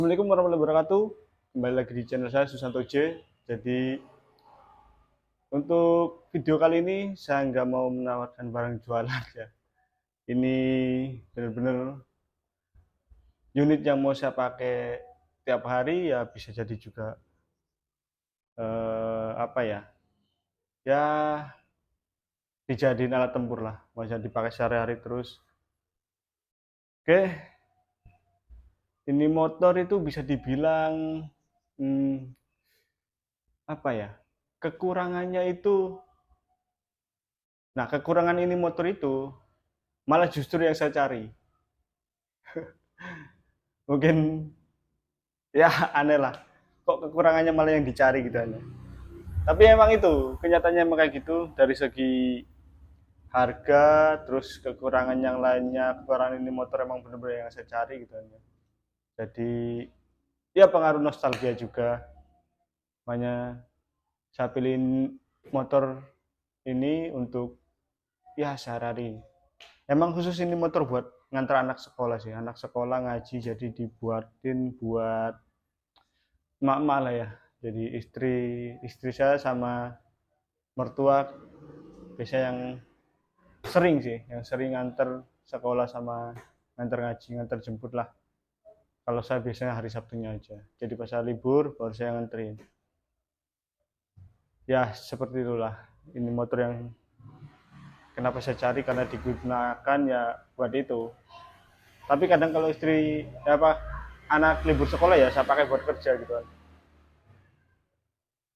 Assalamualaikum warahmatullahi wabarakatuh. Kembali lagi di channel saya Susanto J. Jadi untuk video kali ini saya nggak mau menawarkan barang jualan ya. Ini benar-benar unit yang mau saya pakai tiap hari ya, bisa jadi juga apa ya? Ya dijadiin alat tempur lah. Bisa dipakai sehari-hari terus. Oke, ini motor itu bisa dibilang hmm, apa ya? Kekurangannya itu, nah kekurangan ini motor itu malah justru yang saya cari. Mungkin ya aneh lah, kok kekurangannya malah yang dicari gitu aneh. Tapi emang itu kenyataannya emang kayak gitu, dari segi harga terus kekurangan yang lainnya. Kekurangan ini motor emang bener-bener yang saya cari gitu aneh. Jadi ya pengaruh nostalgia juga, makanya saya pilihin motor ini untuk ya sehari-hari. Emang khusus ini motor buat ngantar anak sekolah sih, anak sekolah ngaji, jadi dibuatin buat emak-emak lah ya. Jadi istri istri saya sama mertua biasanya yang sering sih, yang sering nganter sekolah sama nganter ngaji, nganter jemput lah. Kalau saya biasanya hari Sabtunya aja. Jadi pas saya libur baru saya nganterin. Ya seperti itulah. Ini motor yang kenapa saya cari, karena digunakan ya buat itu. Tapi kadang kalau istri ya apa anak libur sekolah ya saya pakai buat kerja gitu kan.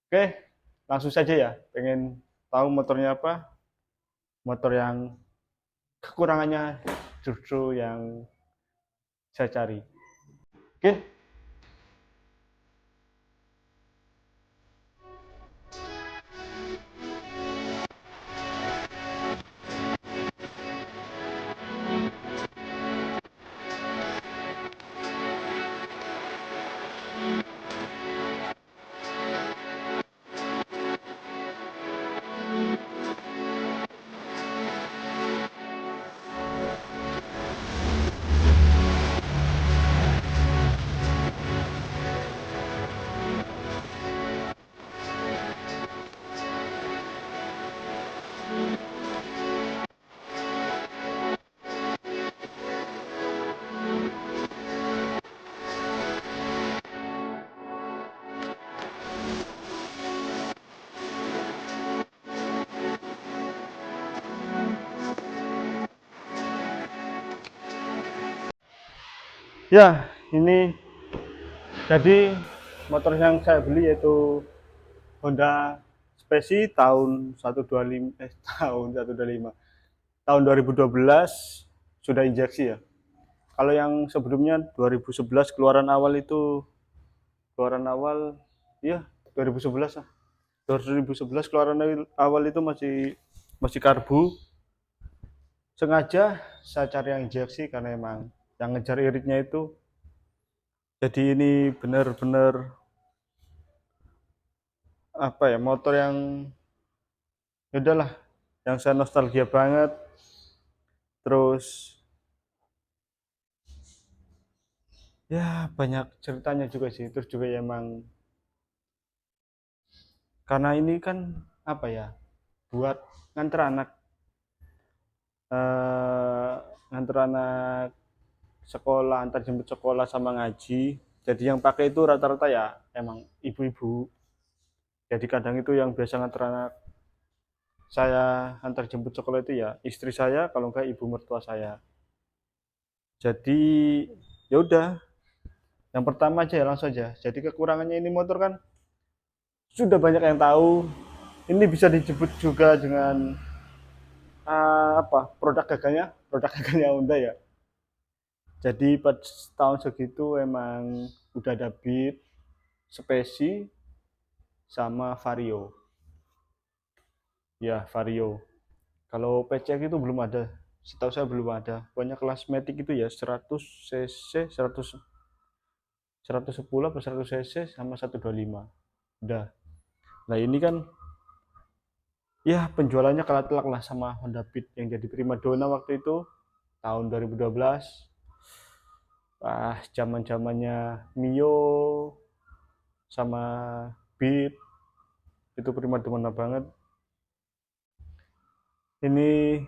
Oke, langsung saja ya. Pengen tahu motornya apa? Motor yang kekurangannya justru yang saya cari. Oke. Ya, ini jadi motor yang saya beli yaitu Honda Speci tahun 125 tahun 125. Tahun 2012 sudah injeksi ya. Kalau yang sebelumnya 2011 keluaran awal ya 2011 lah. 2011 keluaran awal itu masih masih karbu. Sengaja saya cari yang injeksi karena emang yang ngejar iritnya itu. Jadi ini benar-benar apa ya, motor yang ya udahlah, yang saya nostalgia banget. Terus ya banyak ceritanya juga sih. Terus juga ya emang karena ini kan apa ya, buat nganter anak eh, nganter anak sekolah, antar jemput sekolah sama ngaji. Jadi yang pakai itu rata-rata ya emang ibu-ibu. Jadi kadang itu yang biasa nganter anak saya antar jemput sekolah itu ya istri saya, kalau enggak ibu mertua saya. Jadi ya udah, yang pertama aja ya langsung aja. Jadi kekurangannya ini motor kan sudah banyak yang tahu. Ini bisa dijemput juga dengan apa, produk gagalnya Honda ya. Jadi pas tahun segitu emang udah ada Beat, Speci, sama Vario. Ya Vario. Kalau PCX itu belum ada. Setahu saya belum ada. Pokoknya kelas Matic itu ya 100 cc, 110 atau 100 cc sama 125. Udah. Nah ini kan ya penjualannya kalah telak lah sama Honda Beat yang jadi primadona waktu itu tahun 2012. pas zaman zamannya Mio sama Beat itu prima dona banget. Ini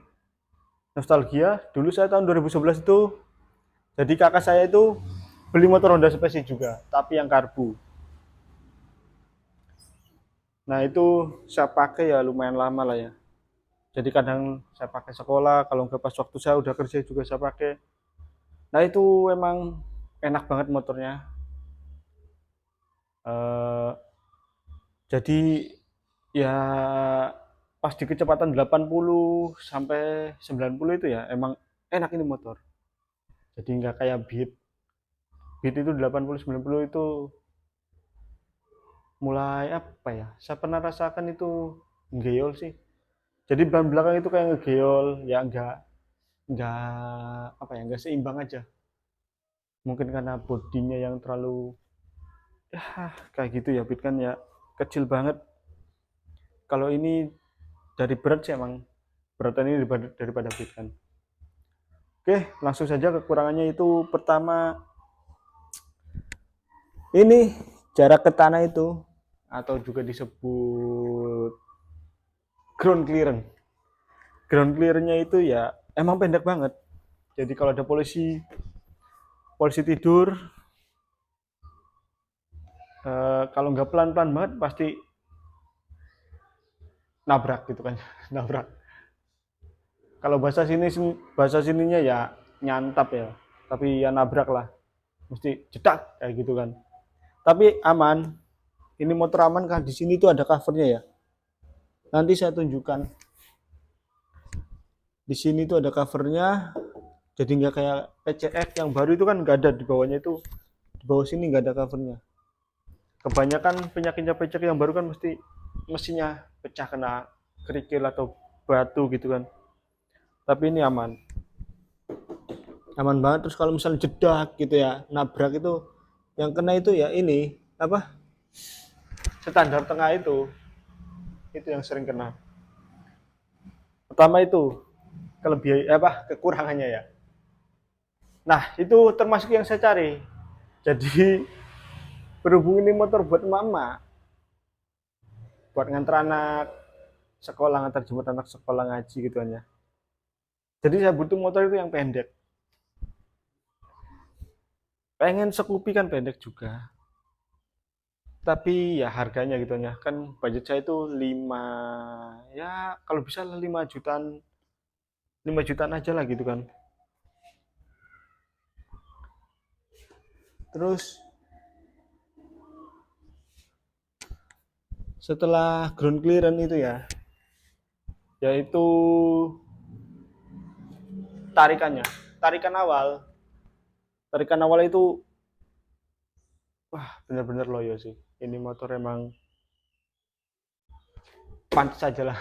nostalgia. Dulu saya tahun 2011 itu, jadi kakak saya itu beli motor Honda Spesi juga, tapi yang karbu. Nah itu saya pakai ya lumayan lama lah ya. Jadi kadang saya pakai sekolah, kalau nggak pas waktu saya udah kerja juga saya pakai. Nah itu emang enak banget motornya. Eh, jadi ya pas di kecepatan 80 sampai 90 itu ya emang enak ini motor. Jadi nggak kayak Beat. Beat itu 80 90 itu mulai apa ya? Saya pernah rasakan itu ngegeol sih. Jadi ban belakang itu kayak ngegeol, ya nggak apa ya, nggak seimbang aja. Mungkin karena bodinya yang terlalu ya kayak gitu ya, Beat kan ya kecil banget. Kalau ini dari berat sih emang beratnya ini daripada Beat kan. Oke, langsung saja kekurangannya itu pertama ini jarak ke tanah itu atau juga disebut ground clearance. Ground clearance-nya itu ya emang pendek banget. Jadi kalau ada polisi polisi tidur, kalau nggak pelan-pelan banget pasti nabrak gitu kan, nabrak. Kalau bahasa sininya ya nyantap ya, tapi ya nabrak lah, mesti cedak kayak gitu kan. Tapi aman, ini motor aman kan, di sini tuh ada covernya ya. Nanti saya tunjukkan. Di sini tuh ada covernya, jadi nggak kayak PCX yang baru itu kan nggak ada di bawahnya itu, di bawah sini nggak ada covernya. Kebanyakan penyakitnya PCX yang baru kan mesti mesinnya pecah kena kerikil atau batu gitu kan. Tapi ini aman, aman banget. Terus kalau misalnya jedak gitu ya, nabrak itu yang kena itu ya ini apa, standar tengah itu yang sering kena. Pertama itu kelebihan apa kekurangannya ya. Nah itu termasuk yang saya cari. Jadi berhubung ini motor buat mama, buat nganter anak sekolah, nganter jemput anak sekolah ngaji gitu ya. Jadi saya butuh motor itu yang pendek. Pengen Scoopy kan pendek juga. Tapi ya harganya gitu ya. Kan budget saya itu 5 ya kalau bisa 5 jutaan, 5 jutaan aja lah gitu kan. Terus setelah ground clearance itu ya, yaitu tarikannya, tarikan awal. Tarikan awal itu wah bener-bener loyo sih. Ini motor emang pantas aja lah,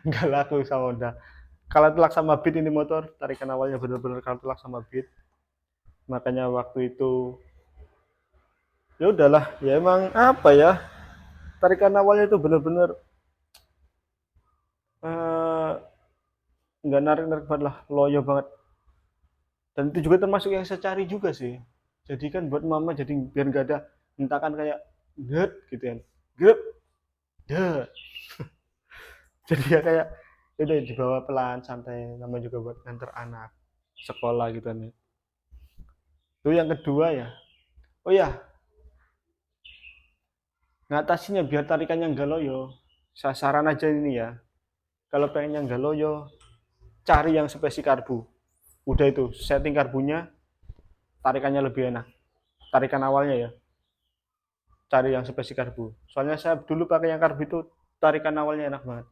nggak laku sama Honda. Kalau telak sama Beat ini motor, tarikan awalnya bener-bener kalau telak sama Beat. Makanya waktu itu ya udahlah, ya emang apa ya, tarikan awalnya itu bener-bener eh, nggak narik-narik banget lah, loyo banget. Dan itu juga termasuk yang saya cari juga sih. Jadi kan buat mama, jadi biar nggak ada hentakan kayak get gitu kan, grep deh. Jadi ya kayak ya udah dibawa pelan santai, namanya juga buat nganter anak sekolah gitu kan ya. Itu yang kedua ya. Oh ya, ngatasinya biar tarikannya nggak loyo. Sasaran aja ini ya. Kalau pengen yang nggak loyo, cari yang spesi karbu. Udah itu setting karbunya, tarikannya lebih enak. Tarikan awalnya ya, cari yang spesi karbu. Soalnya saya dulu pakai yang karbu itu tarikan awalnya enak banget.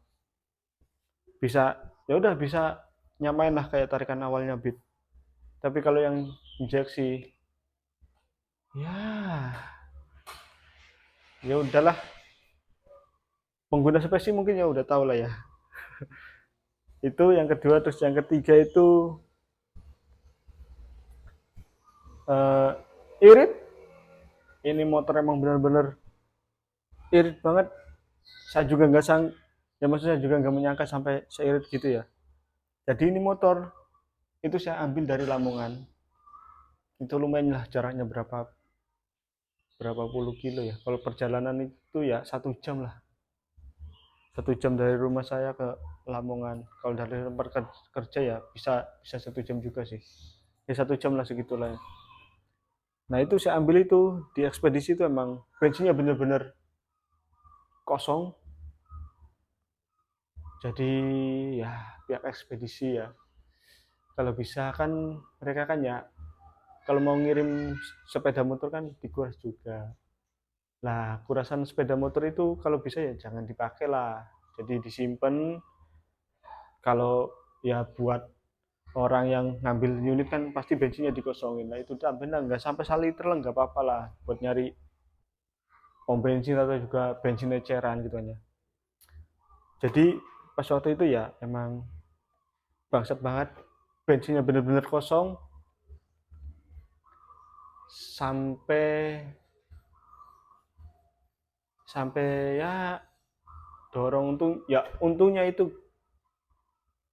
Bisa ya udah bisa nyamain lah kayak tarikan awalnya Beat. Tapi kalau yang injeksi ya ya udahlah, pengguna spesi mungkin ya udah tahu lah ya. Itu yang kedua. Terus yang ketiga itu uh, irit. Ini motor emang bener-bener irit banget. Saya juga nggak ya maksudnya juga nggak menyangka sampai seirit gitu ya. Jadi ini motor itu saya ambil dari Lamongan. itu lumayan lah, jaraknya berapa berapa puluh kilo ya, kalau perjalanan itu ya 1 jam lah, 1 jam dari rumah saya ke Lamongan. Kalau dari tempat kerja ya bisa bisa 1 jam juga sih, ya 1 jam lah segitulah ya. Nah itu saya ambil itu di ekspedisi itu emang bensinnya bener-bener kosong. Jadi ya pihak ekspedisi ya, kalau bisa kan mereka kan ya kalau mau ngirim sepeda motor kan dikuras juga. Lah kurasan sepeda motor itu kalau bisa ya jangan dipakai lah. Jadi disimpan, kalau ya buat orang yang ngambil unit kan pasti bensinnya dikosongin. Lah itu tambahin nggak sampai 1 liter lah nggak apa-apa lah buat nyari pom bensin atau juga bensin eceran gitu aja. Jadi pas waktu itu ya emang bangsat banget, bensinnya bener-bener kosong sampai sampai ya dorong, untungnya itu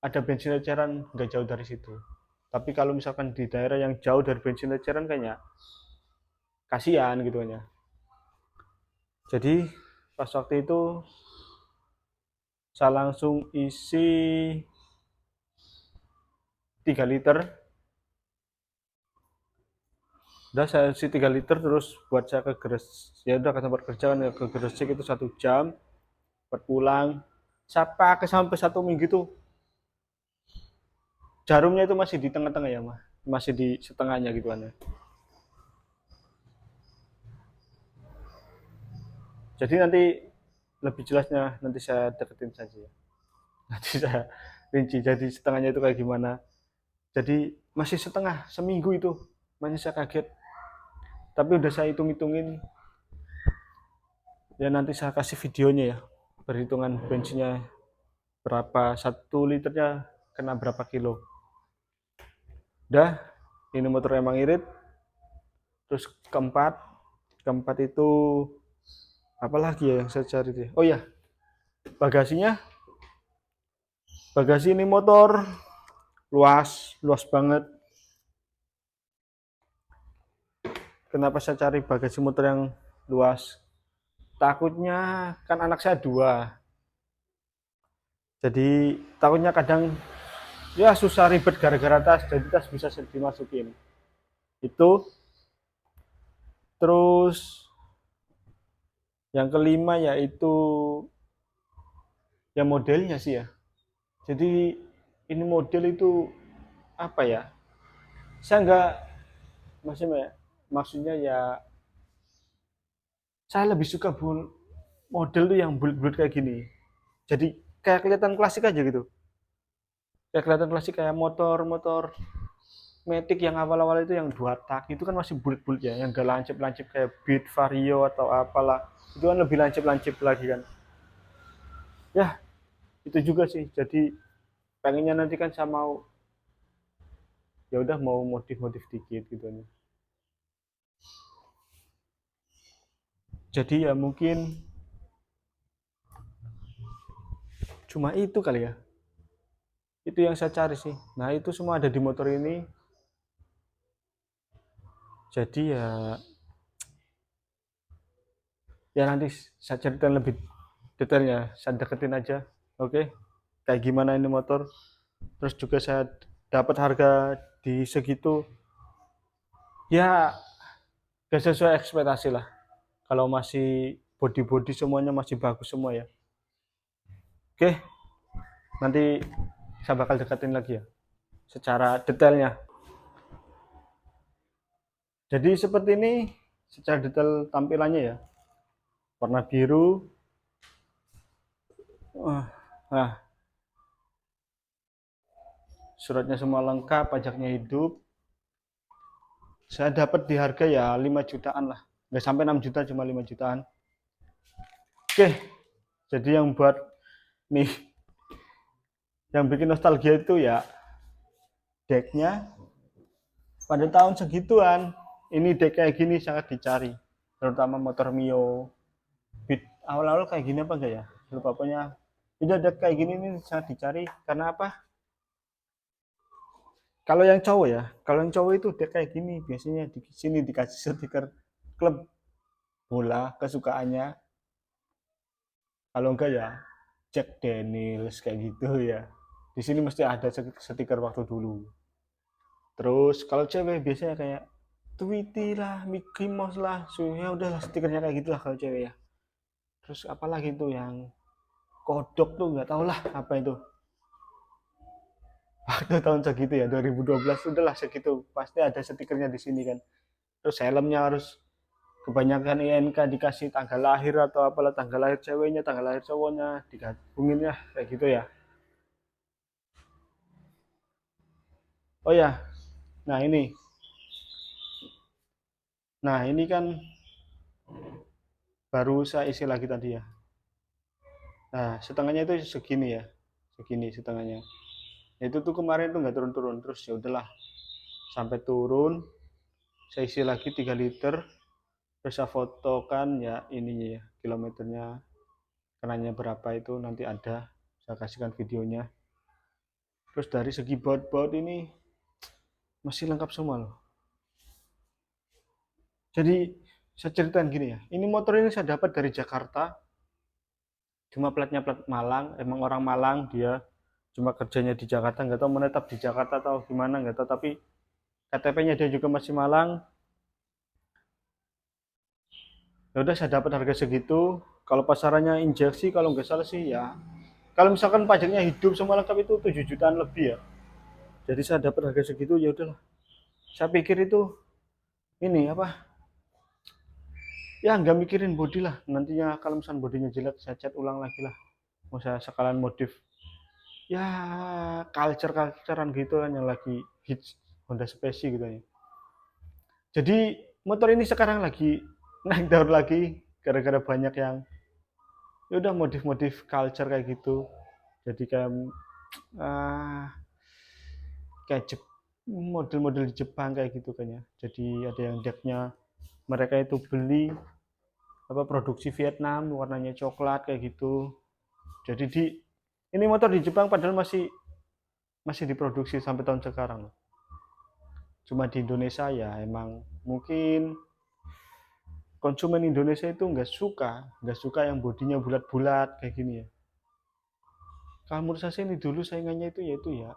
ada bensin eceran nggak jauh dari situ. Tapi kalau misalkan di daerah yang jauh dari bensin eceran kayaknya kasihan gitu ya. Jadi pas waktu itu saya langsung isi 3 liter. Udah saya isi 3 liter terus buat saya ke Gresik. Ya udah ke tempat kerja kan, ya ke Gresik itu 1 jam buat pulang. Saya pakai sampai 1 minggu itu, jarumnya itu masih di tengah-tengah ya mah, masih di setengahnya gitu kan ya. Jadi nanti lebih jelasnya nanti saya deketin saja ya. Nanti saya rinci jadi setengahnya itu kayak gimana. Jadi masih setengah seminggu itu, masih saya kaget. Tapi udah saya hitung-hitungin, ya nanti saya kasih videonya ya, perhitungan bensinnya berapa, 1 liternya kena berapa kilo. Udah, ini motor emang irit. Terus keempat, keempat itu apa lagi ya yang saya cari tuh? Oh ya, bagasinya. Bagasi ini motor luas, luas banget. Kenapa saya cari bagasi motor yang luas? Takutnya kan anak saya 2. Jadi takutnya kadang ya susah ribet gara-gara tas, jadi tas bisa dimasukin. Itu terus yang kelima yaitu ya modelnya sih ya. Jadi ini model itu apa ya? Saya nggak maksudnya ya saya lebih suka model tuh yang bulat-bulat kayak gini. Jadi kayak kelihatan klasik aja gitu. Kayak kelihatan klasik kayak motor-motor Matic yang awal-awal itu yang 2 tak itu kan masih bulat-bulat ya, yang gak lancip-lancip kayak Beat Vario atau apalah. Itu kan lebih lancip-lancip lagi kan. Ya, itu juga sih. Jadi pengennya nanti kan saya mau ya udah mau modif-modif dikit gitu nih. Jadi ya mungkin cuma itu kali ya. Itu yang saya cari sih. Nah, itu semua ada di motor ini. Jadi ya nanti saya ceritain lebih detailnya. Saya deketin aja. Oke. Kayak gimana ini motor. Terus juga saya dapat harga di segitu. Ya, gak sesuai ekspektasi lah. Kalau masih body-body semuanya masih bagus semua ya. Oke, nanti saya bakal deketin lagi ya. Secara detailnya. Jadi seperti ini secara detail tampilannya ya. Warna biru. Nah, suratnya semua lengkap, pajaknya hidup. Saya dapat di harga ya 5 jutaan lah. Nggak sampai 6 juta, cuma 5 jutaan. Oke, jadi yang buat nih, yang bikin nostalgia itu ya decknya. Pada tahun segituan, ini deck kayak gini sangat dicari. Terutama motor Mio. Beat awal-awal kayak gini apa enggak ya? Lupa pokoknya. Ini deck kayak gini ini sangat dicari. Karena apa? Kalau yang cowok itu dia kayak gini, biasanya di sini dikasih stiker klub bola kesukaannya. Kalau enggak ya Jack Daniels kayak gitu ya. Di sini mesti ada stiker waktu dulu. Terus kalau cewek biasanya kayak Tweety lah, Mickey Mouse lah, so ya udahlah stikernya kayak gitulah kalau cewek ya. Terus apalagi itu yang kodok tuh nggak tau lah apa itu. Waktu tahun segitu ya 2012 udahlah segitu pasti ada stikernya di sini kan. Terus helmnya harus kebanyakan INK dikasih tanggal lahir atau apalah tanggal lahir ceweknya, tanggal lahir cowoknya digabungin ya kayak gitu ya. Oh ya, nah ini, nah ini kan baru saya isi lagi tadi ya. Nah setengahnya itu segini ya, segini setengahnya. Itu tuh kemarin tuh nggak turun-turun terus ya udahlah sampai turun saya isi lagi 3 liter terus saya fotokan ya ininya ya kilometernya kenanya berapa itu nanti ada saya kasihkan videonya. Terus dari segi baut-baut ini masih lengkap semua loh. Jadi saya ceritain gini ya, ini motor ini saya dapat dari Jakarta, cuma platnya plat Malang, emang orang Malang dia cuma kerjanya di Jakarta, nggak tahu menetap di Jakarta atau gimana nggak tahu, tapi KTP-nya dia juga masih Malang. Ya udah saya dapat harga segitu. Kalau pasarannya injeksi kalau nggak salah sih ya, kalau misalkan pajaknya hidup semua lengkap itu 7 jutaan lebih ya. Jadi saya dapat harga segitu ya udahlah. Saya pikir itu ini apa? Ya nggak mikirin body lah. Nantinya kalau misalkan bodinya jelek saya cat ulang lagi lah. Mau saya sekalian modif. Ya culture-culturean gitu kan yang lagi hits Honda Speci gitu ya. Jadi motor ini sekarang lagi naik daun lagi gara-gara banyak yang ya udah modif-modif culture kayak gitu. Jadi kayak ah, kayak model-model di Jepang kayak gitu kan ya. Jadi ada yang decknya mereka itu beli apa produksi Vietnam warnanya coklat kayak gitu. Jadi di ini motor di Jepang padahal masih masih diproduksi sampai tahun sekarang. Cuma di Indonesia ya emang mungkin konsumen Indonesia itu nggak suka yang bodinya bulat-bulat kayak gini ya. Kalau menurut saya ini dulu saingannya itu yaitu ya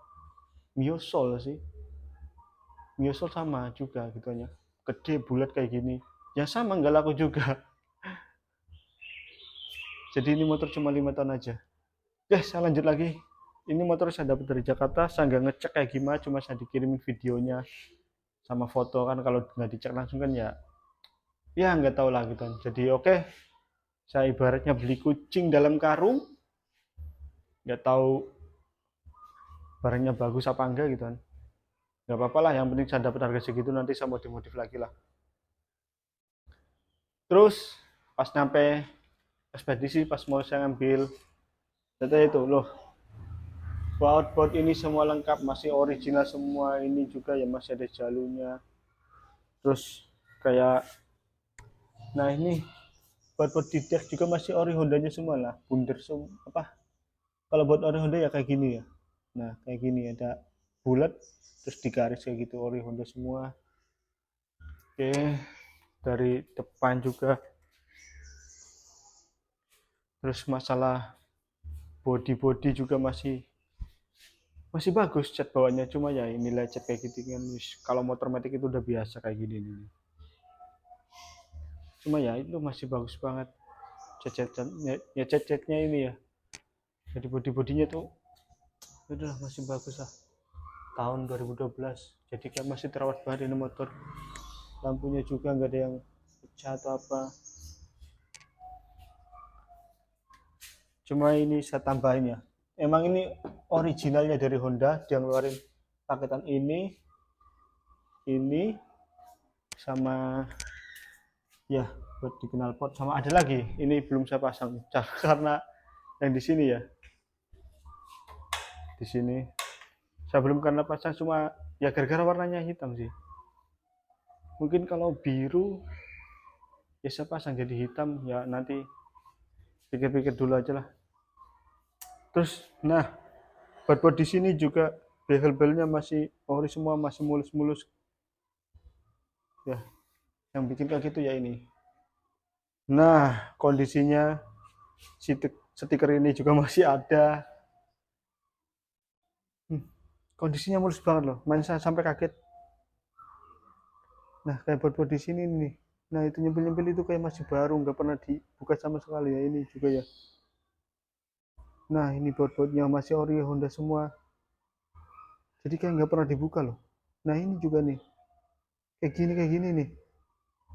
Miosol sih. Miosol sama juga gitu ya. Gede bulat kayak gini. Ya sama nggak laku juga. Jadi ini motor cuma 5 tahun aja. Saya lanjut lagi. Ini motor saya dapat dari Jakarta, saya nggak ngecek kayak gimana, cuma saya dikirimin videonya sama foto kan kalau nggak dicek langsung kan ya nggak tahu lah gitu. Jadi oke, saya ibaratnya beli kucing dalam karung, nggak tahu barangnya bagus apa enggak gitu kan. Nggak apa-apa lah, yang penting saya dapat harga segitu nanti saya modif-modif lagi lah. Terus pas nyampe ekspedisi pas mau saya ngambil data itu loh baut-baut ini semua lengkap masih original semua ini juga ya masih ada jalurnya terus kayak nah ini buat di deck juga masih ori Hondanya semua lah bundar semua apa kalau buat ori Honda ya kayak gini ya nah kayak gini ada bulat terus digaris kayak gitu ori Honda semua. Oke, dari depan juga terus masalah body juga masih masih bagus cat bawahnya cuma ya ini lecet kayak gitu kan kalau motor matic itu udah biasa kayak gini nih cuma ya itu masih bagus banget cat-catnya ya cat-catnya ini ya jadi body-bodinya tuh udah masih bagus lah tahun 2012 jadi kayak masih terawat banget ini motor lampunya juga nggak ada yang pecah atau apa cuma ini saya tambahin ya emang ini originalnya dari Honda dia ngeluarin paketan ini sama ya buat dikenal pot sama ada lagi ini belum saya pasang karena yang di sini ya di sini saya belum karena pasang cuma ya gara-gara warnanya hitam sih mungkin kalau biru ya saya pasang jadi hitam ya nanti pikir-pikir dulu aja lah terus nah buat di sini juga behel-belnya masih ori semua, masih mulus-mulus ya. Yang bikin kayak gitu ya ini. Nah, kondisinya stiker ini juga masih ada. Hmm, kondisinya mulus banget loh. Main saya sampai kaget. Nah, kayak buat di sini nih. Nah, itu nyempil-nyempil itu kayak masih baru, nggak pernah dibuka sama sekali ya ini juga ya. Nah, ini bot-botnya masih ori Honda semua. Jadi kayak nggak pernah dibuka loh. Nah, ini juga nih. Kayak gini nih.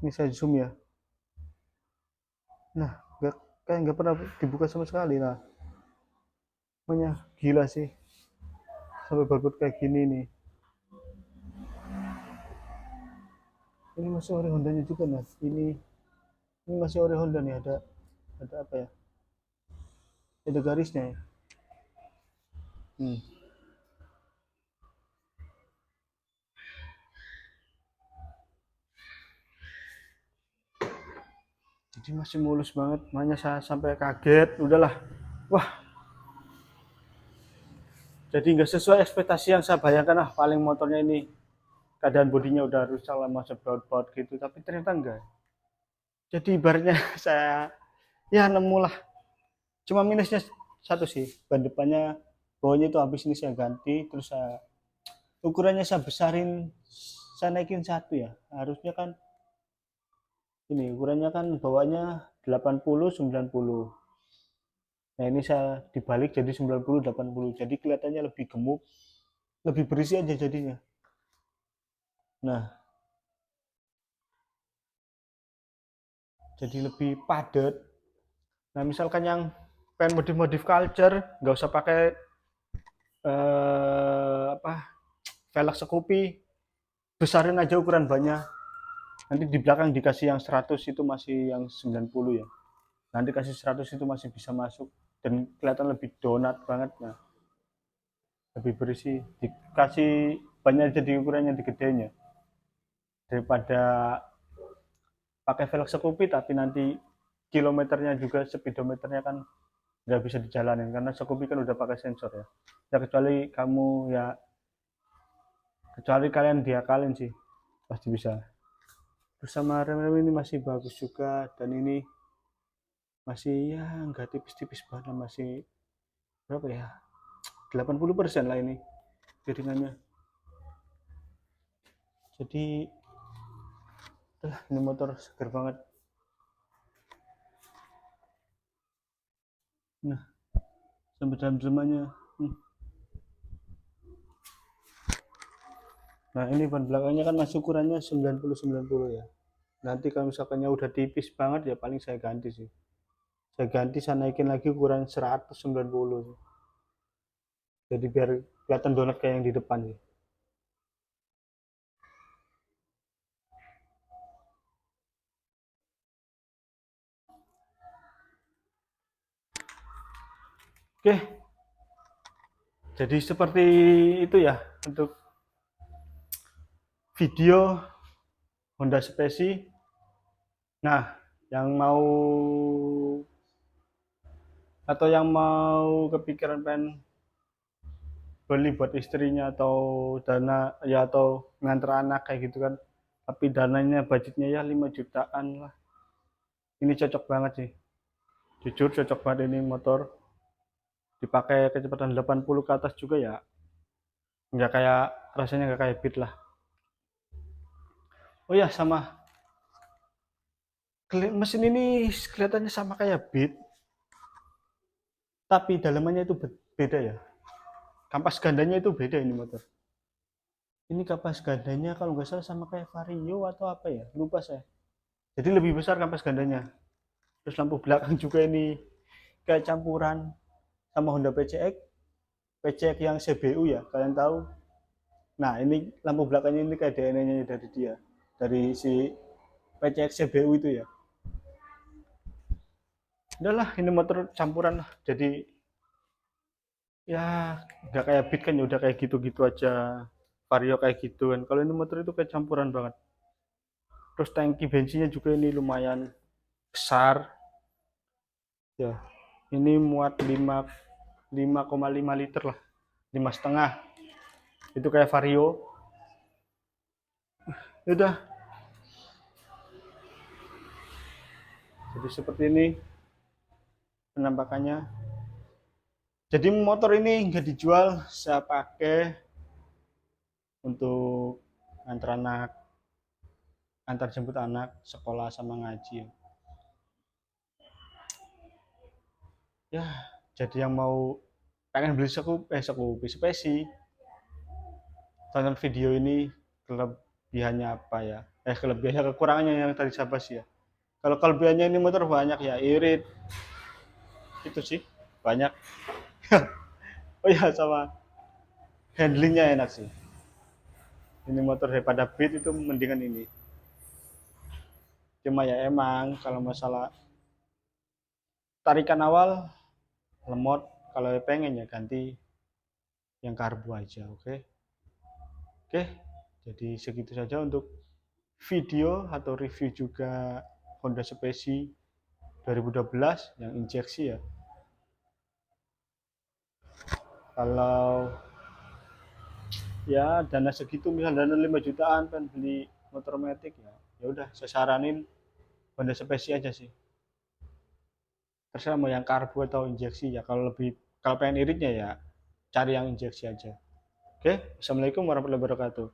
Ini saya zoom ya. Nah, kayak nggak pernah dibuka sama sekali. Nah, makanya gila sih. Sampai bot kayak gini nih. Ini masih ori Hondanya juga mas. Ini masih ori Honda nih. Ada apa ya? Ada garisnya ya. Hmm. Jadi masih mulus banget. Makanya saya sampai kaget. Udahlah. Wah, jadi nggak sesuai ekspektasi yang saya bayangkan lah. Paling motornya ini keadaan bodinya udah rusak lah, masuk baut-baut gitu. Tapi ternyata enggak. Jadi ibaratnya saya ya nemu lah. Cuma minusnya satu sih. Ban depannya bawahnya itu habis ini saya ganti. Terus ukurannya saya besarin. Saya naikin satu ya. Harusnya kan ini ukurannya kan bawahnya 80 90. Nah, ini saya dibalik jadi 90 80. Jadi kelihatannya lebih gemuk, lebih berisi aja jadinya. Nah, jadi lebih padat. Nah, misalkan yang pengen modif-modif culture, nggak usah pakai apa velg Scoopy, besarin aja ukuran bannya. Nanti di belakang dikasih yang 100 itu masih yang 90 ya. Nanti kasih 100 itu masih bisa masuk dan kelihatan lebih donat banget. Nah, lebih berisi. Dikasih banyak jadi ukurannya digedenya daripada pakai velg Scoopy tapi nanti kilometernya juga speedometernya kan nggak bisa dijalanin karena Scoopy kan udah pakai sensor ya. Ya kecuali kalian diakalin sih pasti bisa. Terus sama rem-rem ini masih bagus juga dan ini masih ya nggak tipis-tipis banget, masih berapa ya, 80% lah ini piringannya. Jadi ini motor seger banget. Nah, sampai dalam-dalamnya. Nah, ini ban belakangnya kan masih ukurannya 90-90 ya. Nanti kalau misalkannya udah tipis banget ya paling saya ganti sih. Saya ganti, saya naikin lagi ukuran 190 sih. Jadi biar kelihatan donat kayak yang di depan sih. Oke, jadi seperti itu ya untuk video Honda Speci. Nah, yang mau atau yang mau kepikiran pengen beli buat istrinya atau dana ya atau nganter anak kayak gitu kan, tapi dananya budgetnya ya 5 jutaan lah, ini cocok banget sih, jujur cocok banget ini motor. Dipakai kecepatan 80 ke atas juga ya nggak kayak, rasanya nggak kayak Beat lah. Oh ya, sama mesin ini kelihatannya sama kayak Beat tapi dalamannya itu beda ya, kampas gandanya itu beda ini motor. Ini kampas gandanya kalau nggak salah sama kayak Vario atau apa ya, lupa saya. Jadi lebih besar kampas gandanya. Terus lampu belakang juga ini kayak campuran sama Honda PCX. PCX yang CBU ya, kalian tahu. Nah, ini lampu belakangnya ini kayak DNA-nya dari dia. Dari si PCX CBU itu ya. Udahlah, ini motor campuran lah. Jadi ya nggak kayak Beat kan ya udah kayak gitu-gitu aja. Vario kayak gitu kan. Kalau ini motor itu kayak campuran banget. Terus tangki bensinnya juga ini lumayan besar. Ya, ini muat 5,5 liter lah, 5,5. itu kayak Vario. Ya udah, jadi seperti ini penampakannya. Jadi motor ini nggak dijual, saya pakai untuk antar anak, antar jemput anak sekolah sama ngaji. Ya, jadi yang mau pengen beli spesi, tonton video ini. Kelebihannya apa ya? Kelebihannya, kekurangannya yang tadi saya bahas ya. Kalau kelebihannya ini motor banyak ya, irit. Itu sih, banyak. Oh ya, sama handlingnya enak sih. Ini motor daripada Beat itu mendingan ini. Cuma ya emang kalau masalah tarikan awal lemot, kalau pengen ya ganti yang karbu aja, oke? Oke, jadi segitu saja untuk video atau review juga Honda Spesi 2012 yang injeksi ya. Kalau ya dana segitu, misal dana 5 jutaan kan beli motor metik ya, ya udah saya saranin Honda Spesi aja sih. Terserah mau yang karbu atau injeksi ya. Kalau pengen iritnya ya cari yang injeksi aja. Oke, assalamualaikum warahmatullahi wabarakatuh.